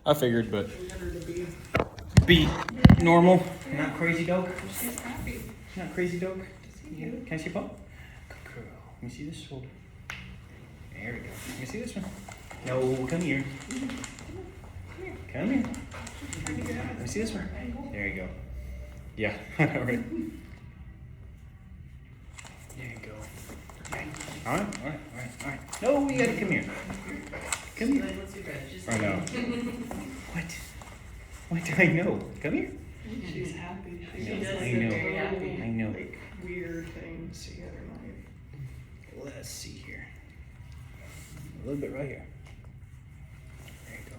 I figured, but We got her to be normal, not crazy dog. she's happy. Not crazy dog. Yeah. Can I see a paw? Good girl. Let me see this shoulder. There we go. Let me see this one. No, come here. Come here. Let me see this one. There you go. Yeah, all right. There you go. All right. No, you gotta come here. Come here. I know. What do I know? Come here. She's happy. She I know, does I the know, little, I know. like, weird things the other night. Let's see here. A little bit right here. There you go.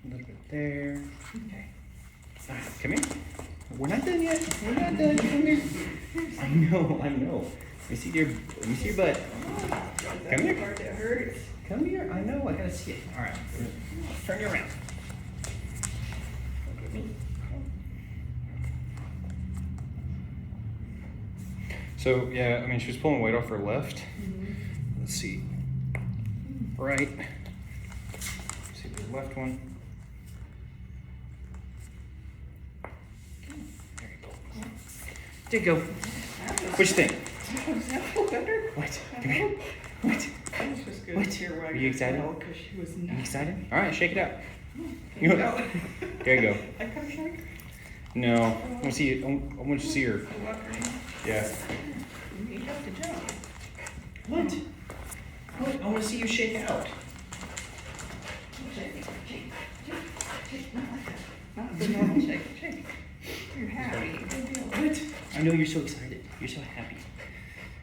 A little bit there. Okay. All right, come here. We're not done yet. We're not done. Come here. I know. Let me see your butt. Come That here. part that hurts. Come here. I know. I gotta see it. All right. Turn you around. Look at me. So yeah, I mean, she was pulling weight off her left. Let's see. Right. Let's see the left one. There you go. What you think? Does that feel better? What? Come here. What? It's just good What? to hear why Are you excited? because she was Are you not. excited? All right, shake it out. You No. know, there you go. I come shake. No, I want to see it. I want you to see her. I love her. Yeah. You have to jump. What? What? I want to see you shake out. Not the normal shake. Shake. You're happy. Good deal. What? I know you're so excited. You're so happy.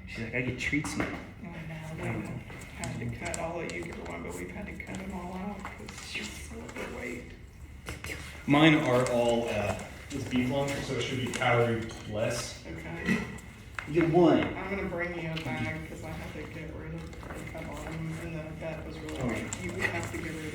She's like, I get treats now. Oh, no, we had to cut, I'll let you give her one, but we've had to cut them all out because she's so overweight. Mine are all. It's beef lunch, so it should be calorie less. Okay. You get one. I'm gonna bring you a bag because I had to get rid of a couple of them and the vet was really, Okay. you have to get rid